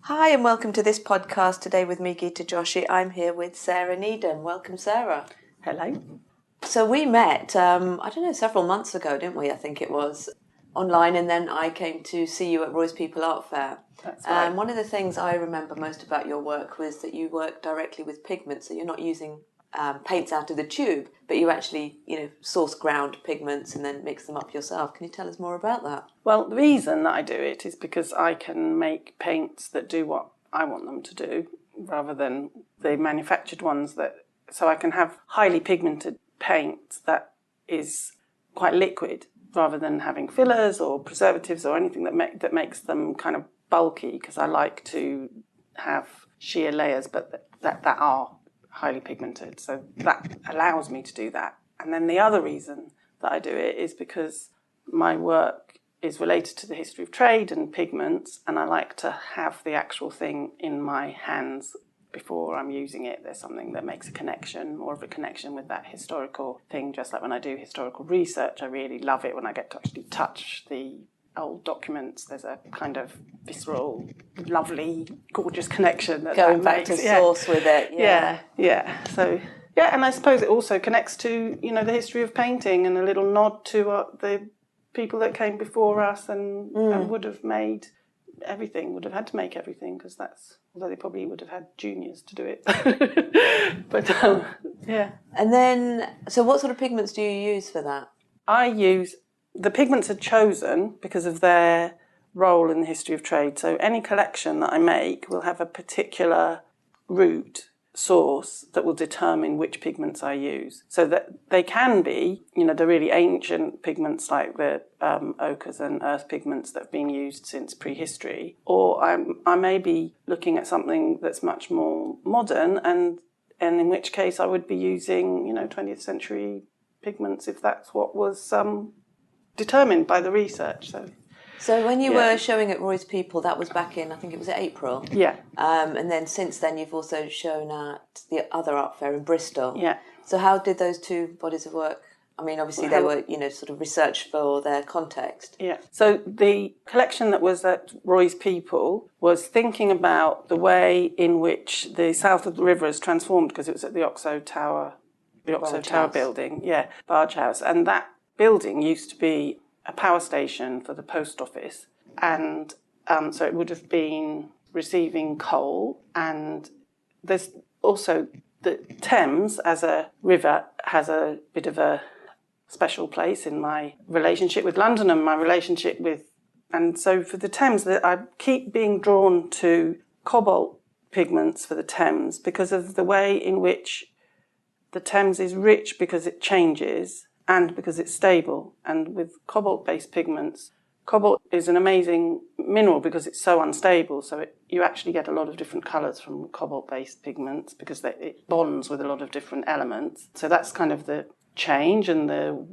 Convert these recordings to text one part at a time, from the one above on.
Hi and welcome to this podcast today with me, Geeta Joshi. I'm here with Sarah Needham. Welcome, Sarah. Hello. So we met, several months ago, didn't we? I think it was online, and then I came to see you at Roy's People Art Fair. That's right. And one of the things I remember most about your work was that you work directly with pigments, so you're not using paints out of the tube, but you actually, source ground pigments and then mix them up yourself. Can you tell us more about that? Well, the reason that I do it is because I can make paints that do what I want them to do, rather than the manufactured ones so I can have highly pigmented paint that is quite liquid, rather than having fillers or preservatives or anything that makes them kind of bulky, because I like to have sheer layers, but that are highly pigmented. So that allows me to do that. And then the other reason that I do it is because my work is related to the history of trade and pigments, and I like to have the actual thing in my hands before I'm using it. There's something that makes a connection, more of a connection with that historical thing. Just like when I do historical research, I really love it when I get to actually touch the old documents. There's a kind of visceral, lovely, gorgeous connection Going back to source with it. Yeah. So, and I suppose it also connects to, the history of painting, and a little nod to the people that came before us and would have made everything, would have had to make everything, because although they probably would have had juniors to do it. But, yeah. And then, so what sort of pigments do you use for that? The pigments are chosen because of their role in the history of trade. So any collection that I make will have a particular root source that will determine which pigments I use. So that they can be, the really ancient pigments like the ochres and earth pigments that have been used since prehistory, or I may be looking at something that's much more modern, and in which case I would be using, 20th century pigments if that's what was determined by the research. So when you were showing at Roy's People, that was back in, I think it was April. Yeah. And then since then you've also shown at the other art fair in Bristol. Yeah. So how did those two bodies of work, I mean, obviously they were, sort of research for their context. Yeah. So the collection that was at Roy's People was thinking about the way in which the south of the river has transformed, because it was at the Oxo Tower, building. Yeah, Barge House. And that building used to be a power station for the post office, and so it would have been receiving coal. And there's also the Thames as a river has a bit of a special place in my relationship with London and my relationship with, and so for the Thames, I keep being drawn to cobalt pigments for the Thames because of the way in which the Thames is rich, because it changes and because it's stable. And with cobalt-based pigments, cobalt is an amazing mineral because it's so unstable. So you actually get a lot of different colours from cobalt-based pigments because it bonds with a lot of different elements. So that's kind of the change and the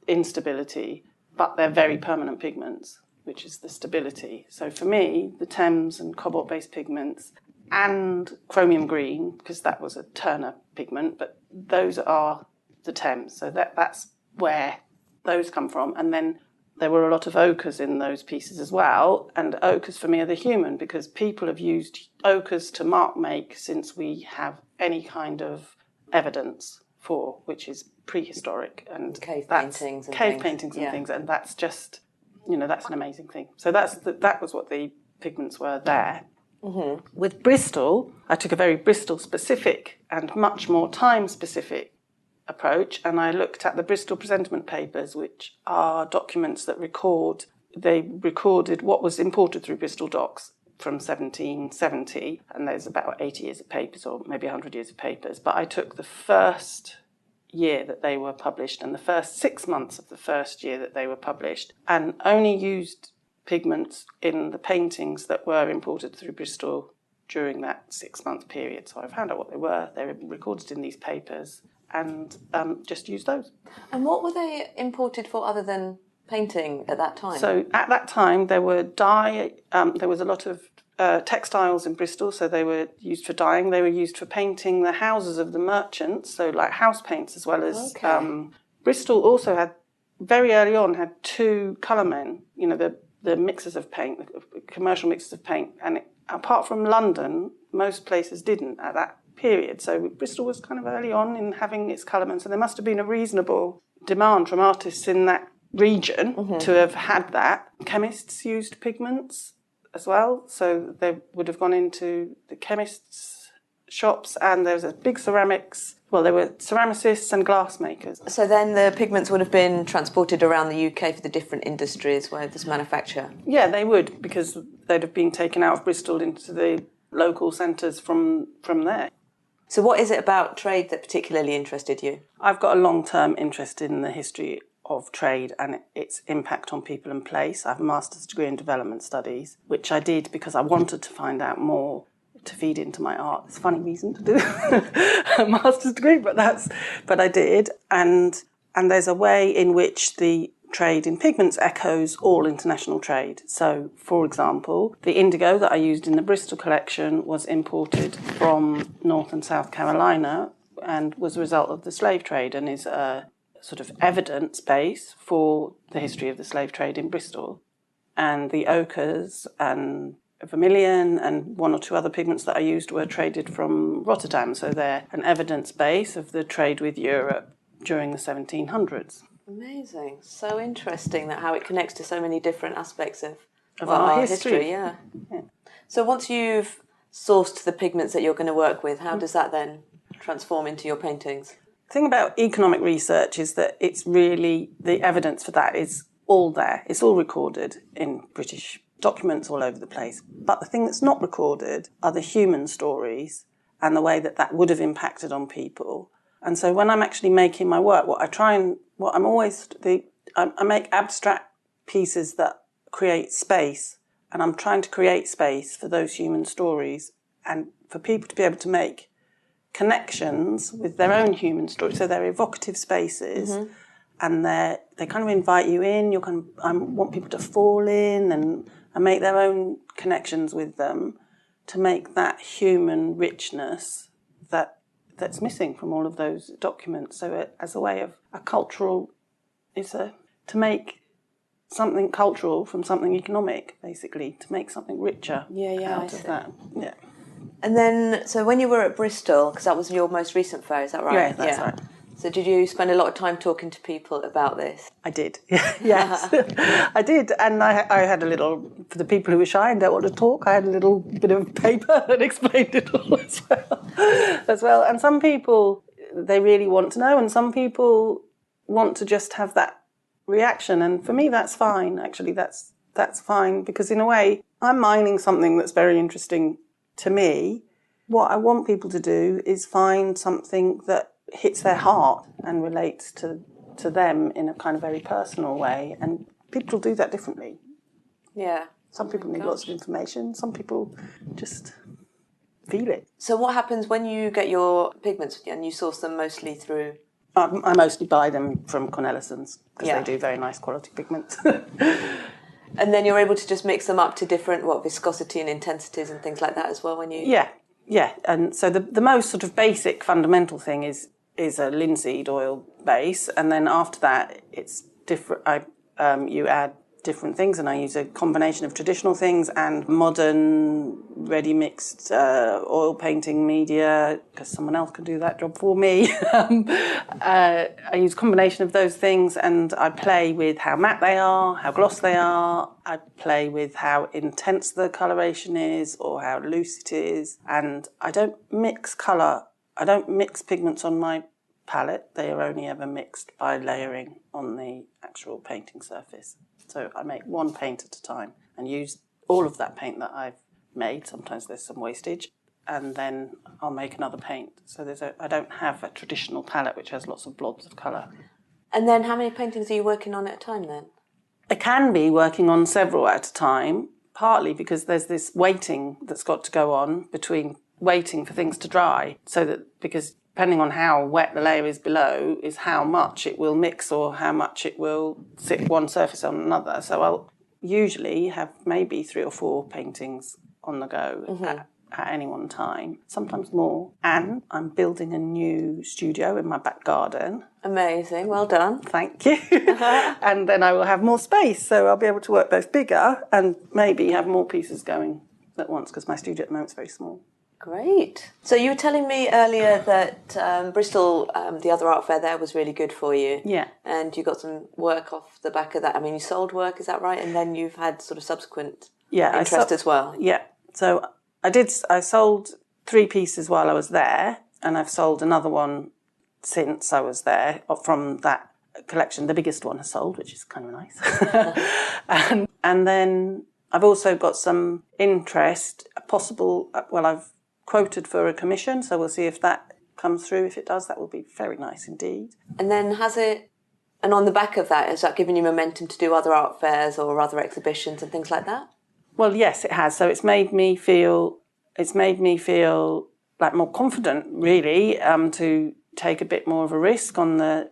instability, but they're very permanent pigments, which is the stability. So for me, the Thames and cobalt-based pigments and chromium green, because that was a Turner pigment, but those are the Thames. So that's where those come from. And then there were a lot of ochres in those pieces as well. And ochres for me are the human, because people have used ochres to mark make since we have any kind of evidence for, which is prehistoric. And cave paintings and things. And that's just, that's an amazing thing. So that was what the pigments were there. Mm-hmm. With Bristol, I took a very Bristol-specific and much more time-specific approach, and I looked at the Bristol presentment papers, which are documents that recorded what was imported through Bristol docks from 1770, and there's about 80 years of papers, or maybe 100 years of papers, but I took the first year that they were published and the first 6 months of the first year that they were published, and only used pigments in the paintings that were imported through Bristol during that 6-month period. So I found out what they were recorded in these papers, and just used those. And what were they imported for other than painting at that time? So at that time there were there was a lot of textiles in Bristol, so they were used for dyeing. They were used for painting the houses of the merchants, so like house paints as well as... Bristol also had, very early on, had 2 colour men, the mixers of paint, the commercial mixers of paint, and apart from London, most places didn't at that period. So Bristol was kind of early on in having its colourment. So there must have been a reasonable demand from artists in that region to have had that. Chemists used pigments as well. So they would have gone into the chemists' shops, and there was a big ceramics. Well, there were ceramicists and glass makers. So then the pigments would have been transported around the UK for the different industries where this manufacture? Yeah, they would, because they'd have been taken out of Bristol into the local centres from there. So what is it about trade that particularly interested you? I've got a long-term interest in the history of trade and its impact on people and place. I have a master's degree in development studies, which I did because I wanted to find out more to feed into my art. It's a funny reason to do a master's degree, but I did. And there's a way in which the trade in pigments echoes all international trade. So, for example, the indigo that I used in the Bristol collection was imported from North and South Carolina and was a result of the slave trade, and is a sort of evidence base for the history of the slave trade in Bristol. And the ochres and vermilion and one or two other pigments that I used were traded from Rotterdam, so they're an evidence base of the trade with Europe during the 1700s. Amazing. So interesting that how it connects to so many different aspects of our history. Yeah. So once you've sourced the pigments that you're going to work with, how does that then transform into your paintings? The thing about economic research is that it's really, the evidence for that is all there. It's all recorded in British documents all over the place. But the thing that's not recorded are the human stories and the way that that would have impacted on people. And so when I'm actually making my work, I make abstract pieces that create space, and I'm trying to create space for those human stories and for people to be able to make connections with their own human stories. So they're evocative spaces, and they kind of invite you in. I want people to fall in and make their own connections with them to make that human richness that's missing from all of those documents. So as a way of a cultural, to make something cultural from something economic, basically, to make something richer out of that. Yeah. And then, so when you were at Bristol, because that was your most recent fair, is that right? Yeah, that's right. So did you spend a lot of time talking to people about this? I did, yes. I did, and I had a little, for the people who were shy and don't want to talk, I had a little bit of paper that explained it all as well. And some people, they really want to know, and some people want to just have that reaction. And for me, that's fine, actually. That's fine, because in a way, I'm mining something that's very interesting to me. What I want people to do is find something that hits their heart and relates to them in a kind of very personal way. And people do that differently. Yeah. Some people need lots of information. Some people just feel it. So what happens when you get your pigments and you source them mostly through? I mostly buy them from Cornelison's because they do very nice quality pigments. And then you're able to just mix them up to different, viscosity and intensities and things like that as well when you... Yeah. And so the most sort of basic fundamental thing is a linseed oil base, and then after that it's different. You add different things, and I use a combination of traditional things and modern ready mixed oil painting media, because someone else can do that job for me. I use a combination of those things, and I play with how matte they are, how gloss they are. I play with how intense the coloration is or how loose it is, and I don't mix colour. I don't mix pigments on my palette. They are only ever mixed by layering on the actual painting surface. So I make one paint at a time and use all of that paint that I've made. Sometimes there's some wastage, and then I'll make another paint. So I don't have a traditional palette which has lots of blobs of colour. And then how many paintings are you working on at a time then? I can be working on several at a time, partly because there's this waiting that's got to go on between waiting for things to dry, so that, because depending on how wet the layer is below is how much it will mix or how much it will sit one surface on another. So I'll usually have maybe 3 or 4 paintings on the go at any one time, sometimes more. And I'm building a new studio in my back garden. Amazing, well done. Thank you. And then I will have more space, so I'll be able to work both bigger and maybe have more pieces going at once because my studio at the moment is very small. Great. So you were telling me earlier that Bristol, the other art fair there, was really good for you. Yeah. And you got some work off the back of that. I mean, you sold work, is that right? And then you've had sort of subsequent interest as well. Yeah. So I sold 3 pieces while I was there, and I've sold another one since I was there from that collection. The biggest one has sold, which is kind of nice. and then I've also got some interest, I've quoted for a commission, so we'll see if that comes through. If it does, that will be very nice indeed. And then and on the back of that, has that given you momentum to do other art fairs or other exhibitions and things like that? Well, yes, it has. So it's made me feel like more confident, really, to take a bit more of a risk and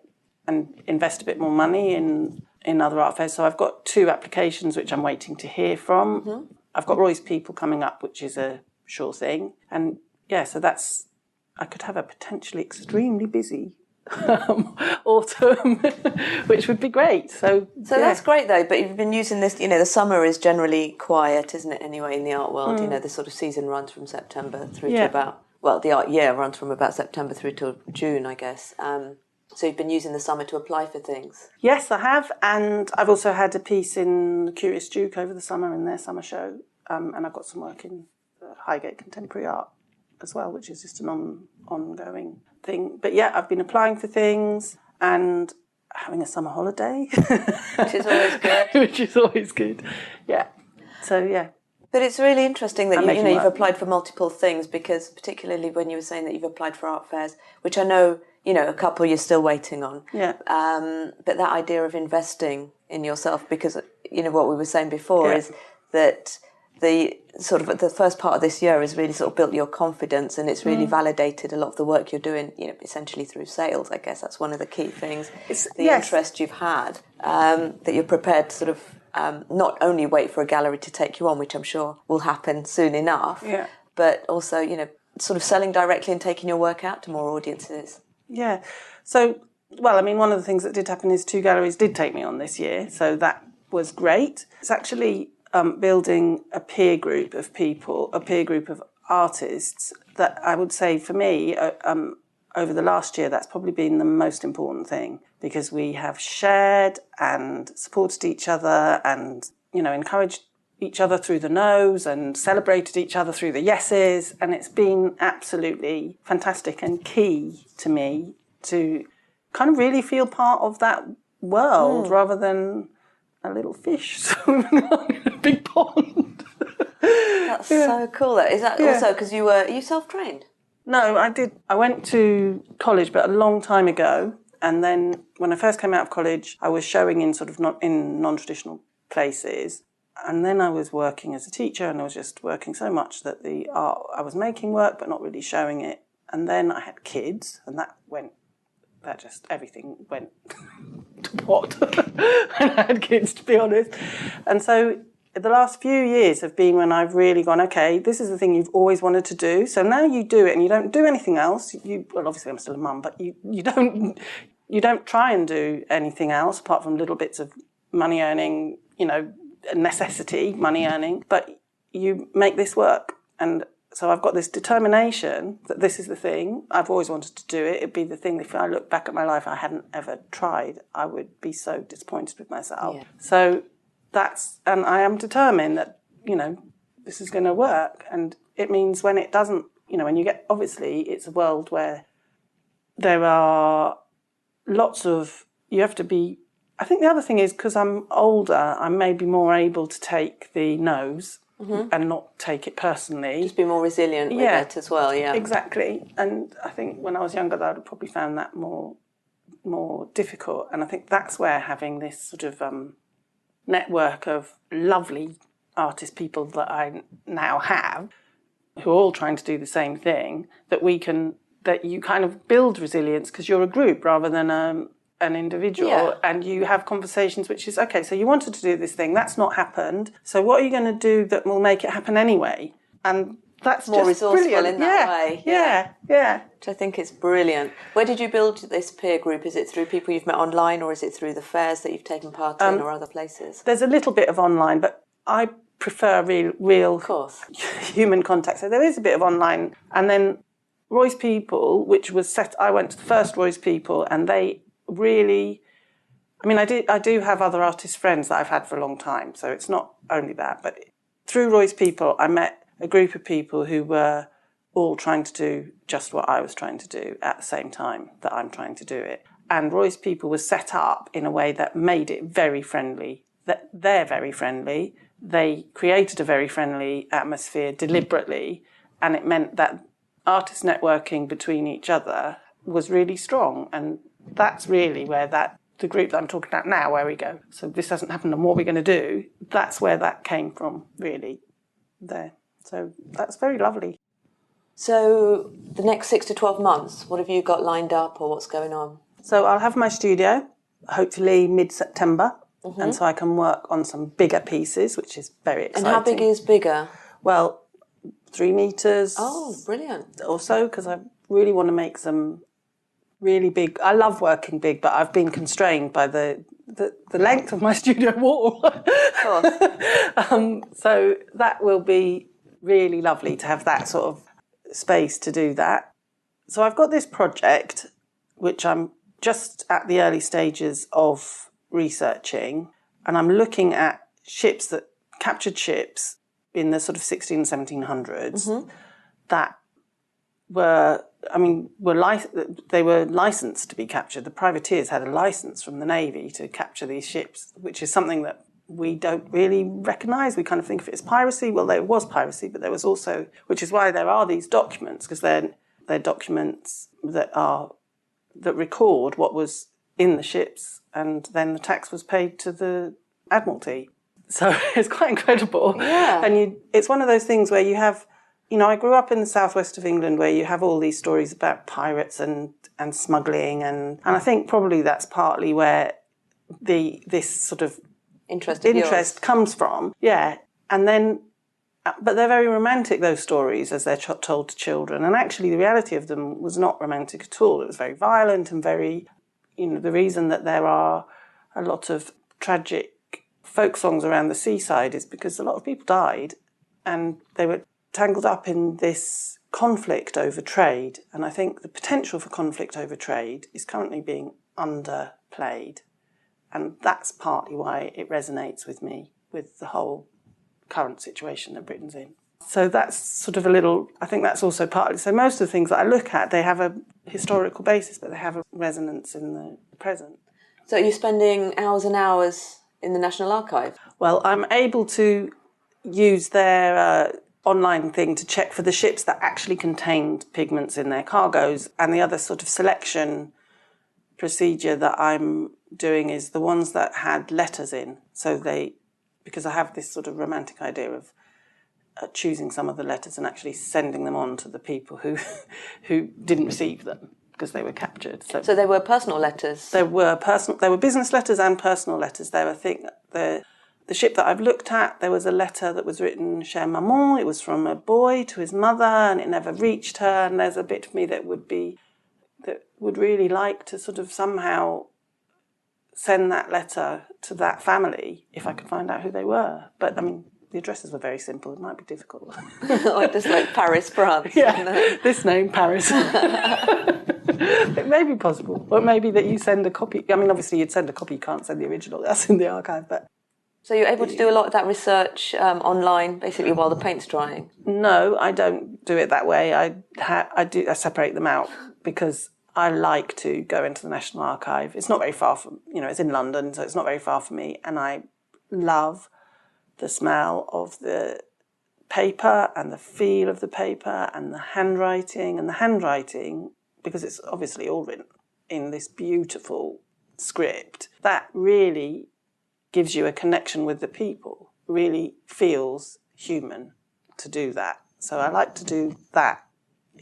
invest a bit more money in other art fairs. So I've got 2 applications which I'm waiting to hear from. Mm-hmm. I've got Roy's People coming up, which is a sure thing. And yeah, so I could have a potentially extremely busy autumn, which would be great. So that's great though, but you've been using this, the summer is generally quiet, isn't it, anyway, in the art world? The sort of season runs from September through to the art year runs from about September through to June, I guess. So you've been using the summer to apply for things? Yes, I have, and I've also had a piece in the Curious Duke over the summer in their summer show, and I've got some work in Highgate Contemporary Art as well, which is just an ongoing thing. But yeah, I've been applying for things and having a summer holiday. Which is always good. Which is always good, yeah. So yeah. But it's really interesting that you've applied for multiple things, because particularly when you were saying that you've applied for art fairs, which I know, a couple you're still waiting on. Yeah. But that idea of investing in yourself, because, what we were saying before is that the first part of this year has really sort of built your confidence, and it's really validated a lot of the work you're doing, essentially through sales. I guess that's one of the key things. It's the interest you've had, that you're prepared to sort of not only wait for a gallery to take you on, which I'm sure will happen soon enough, but also, sort of selling directly and taking your work out to more audiences. Yeah. So, one of the things that did happen is 2 galleries did take me on this year, so that was great. It's actually building a peer group of people, a peer group of artists that I would say for me, over the last year, that's probably been the most important thing, because we have shared and supported each other and, encouraged each other through the no's and celebrated each other through the yeses. And it's been absolutely fantastic and key to me to kind of really feel part of that world rather than a little fish swimming in a big pond. That's so cool. Is that also because are you self-trained? No, I did. I went to college, but a long time ago. And then when I first came out of college, I was showing in sort of in non-traditional places. And then I was working as a teacher, and I was just working so much that the art, I was making work, but not really showing it. And then I had kids, and everything went to pot when I had kids, to be honest. And so the last few years have been when I've really gone, okay, this is the thing you've always wanted to do. So now you do it, and you don't do anything else. Obviously I'm still a mum, but you don't try and do anything else apart from little bits of money earning, necessity, money earning, but you make this work. And so I've got this determination that this is the thing. I've always wanted to do it. It'd be the thing, if I look back at my life, I hadn't ever tried, I would be so disappointed with myself. Yeah. So and I am determined that, this is going to work. And it means when it doesn't, when you get, obviously it's a world where there are you have to be, I think the other thing is because I'm older, I may be more able to take the no's and not take it personally. Just be more resilient with it as well, yeah. Exactly. And I think when I was younger, I would have probably found that more difficult. And I think that's where having this sort of network of lovely artist people that I now have, who are all trying to do the same thing, that you kind of build resilience because you're a group rather than an individual, and you have conversations which is, okay, so you wanted to do this thing, that's not happened, so what are you going to do that will make it happen anyway? And that's more just resourceful brilliant. In that way. Yeah. Which I think is brilliant. Where did you build this peer group? Is it through people you've met online, or is it through the fairs that you've taken part in, or other places? There's a little bit of online, but I prefer real Of course. human contact. So there is a bit of online. And then Roy's People, which was I went to the first Roy's People, and they really, I mean, I do have other artist friends that I've had for a long time, so it's not only that. But through Roy's People, I met a group of people who were all trying to do just what I was trying to do at the same time that I'm trying to do it. And Roy's People was set up in a way that made it very friendly. That they're very friendly. They created a very friendly atmosphere deliberately, and it meant that artist networking between each other was really strong. And that's really where the group that I'm talking about now, where we go, so this hasn't happened and what we're going to do, that's where that came from, really, there. So that's very lovely. So the next 6 to 12 months, what have you got lined up or what's going on? So I'll have my studio, hopefully mid-September, and so I can work on some bigger pieces, which is very exciting. And how big is bigger? Well, 3 metres. Oh, brilliant. Or so, because I really want to make some really big. I love working big, but I've been constrained by the length of my studio wall. Of course. So that will be really lovely to have that sort of space to do that. So I've got this project, which I'm just at the early stages of researching, and I'm looking at captured ships in the sort of 1700s that were licensed to be captured. The privateers had a license from the Navy to capture these ships, which is something that we don't really recognise. We kind of think of it as piracy. Well, there was piracy, but there was also, which is why there are these documents, because they're documents that record what was in the ships, and then the tax was paid to the Admiralty. So it's quite incredible. Yeah. And it's one of those things where you have, I grew up in the southwest of England where you have all these stories about pirates and smuggling, and I think probably that's partly where this sort of interest comes from. Yeah. And then, but they're very romantic, those stories, as they're told to children. And actually the reality of them was not romantic at all. It was very violent and very, the reason that there are a lot of tragic folk songs around the seaside is because a lot of people died and they were tangled up in this conflict over trade. And I think the potential for conflict over trade is currently being underplayed. And that's partly why it resonates with me, with the whole current situation that Britain's in. So that's sort of I think that's also partly, so most of the things that I look at, they have a historical basis, but they have a resonance in the present. So you're spending hours and hours in the National Archive? Well, I'm able to use their online thing to check for the ships that actually contained pigments in their cargoes, and the other sort of selection procedure that I'm doing is the ones that had letters in. So because I have this sort of romantic idea of choosing some of the letters and actually sending them on to the people who didn't receive them because they were captured. So they were personal letters? There were business letters and personal letters. The ship that I've looked at, there was a letter that was written, Chère Maman. It was from a boy to his mother, and it never reached her. And there's a bit of me that would really like to sort of somehow send that letter to that family if I could find out who they were. But, I mean, the addresses were very simple. It might be difficult. like Paris, France. Yeah, this name, Paris. It may be possible. Or maybe that you send a copy. I mean, obviously you'd send a copy. You can't send the original. That's in the archive. But so you're able to do a lot of that research online, basically, while the paint's drying? No, I don't do it that way. I separate them out because I like to go into the National Archive. It's not very far from, it's in London, so it's not very far from me. And I love the smell of the paper and the feel of the paper and the handwriting. And the handwriting, because it's obviously all written in this beautiful script, that really gives you a connection with the people, really feels human to do that. So I like to do that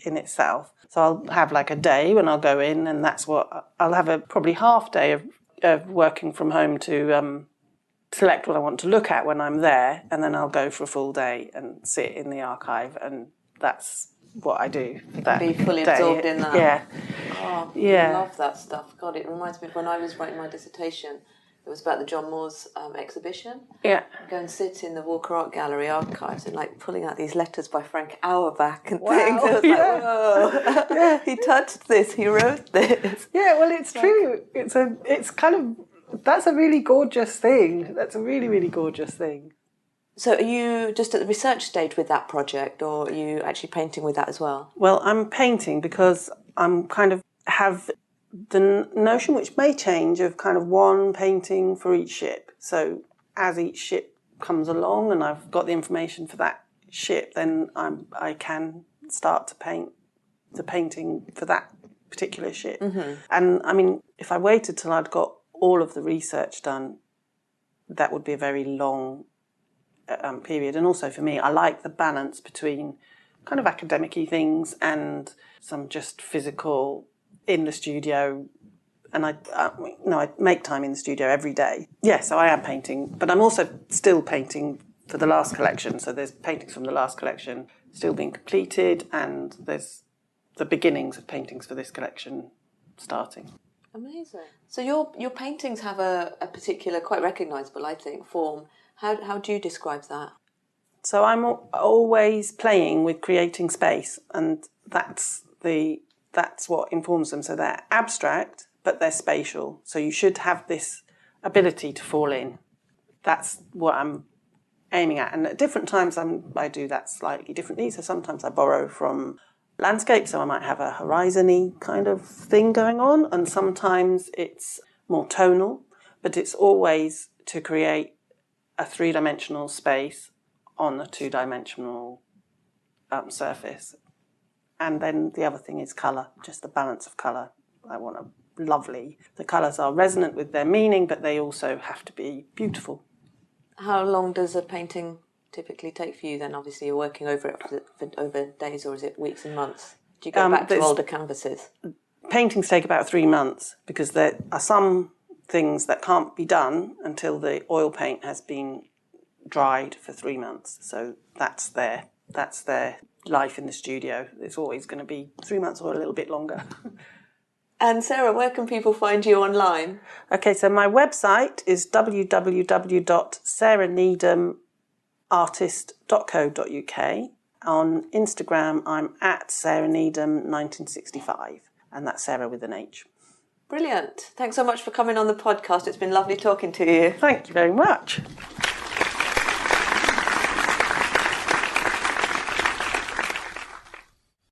in itself. So I'll have like a day when I'll go in, and that's what I'll have, a probably half day of working from home to select what I want to look at when I'm there, and then I'll go for a full day and sit in the archive, and that's what I do. Be fully absorbed in that. Yeah. Oh, yeah. I love that stuff. God, it reminds me of when I was writing my dissertation. It was about the John Moores exhibition. Yeah. Go and sit in the Walker Art Gallery archives and like pulling out these letters by Frank Auerbach and Wow, things. I was yeah. like, whoa, he touched this, he wrote this. Yeah, well, it's true. That's a really gorgeous thing. That's a really, really gorgeous thing. So are you just at the research stage with that project, or are you actually painting with that as well? Well, I'm painting because I'm kind of have the notion, which may change, of kind of one painting for each ship. So as each ship comes along and I've got the information for that ship, then I can start to paint the painting for that particular ship. Mm-hmm. And I mean, if I waited till I'd got all of the research done, that would be a very long period. And also for me, I like the balance between kind of academic-y things and some just physical in the studio. And I make time in the studio every day. Yeah, so I am painting, but I'm also still painting for the last collection. So there's paintings from the last collection still being completed, and there's the beginnings of paintings for this collection starting. Amazing. So your paintings have a particular, quite recognisable, I think, form. How do you describe that? So I'm always playing with creating space, and that's what informs them. So they're abstract, but they're spatial. So you should have this ability to fall in. That's what I'm aiming at. And at different times I do that slightly differently. So sometimes I borrow from landscape, so I might have a horizon-y kind of thing going on, and sometimes it's more tonal, but it's always to create a three-dimensional space on a two-dimensional surface. And then the other thing is colour, just the balance of colour. I want the colours are resonant with their meaning, but they also have to be beautiful. How long does a painting typically take for you then? Obviously you're working over it over days, or is it weeks and months? Do you go back to older canvases? Paintings take about 3 months because there are some things that can't be done until the oil paint has been dried for 3 months. So that's their life in the studio. It's always going to be 3 months or a little bit longer. And Sarah, where can people find you online? Okay, so my website is www.sarahneedhamartist.co.uk. On Instagram, I'm at Sarah Needham 1965, and that's Sarah with an H. Brilliant. Thanks so much for coming on the podcast. It's been lovely talking to you. Thank you very much.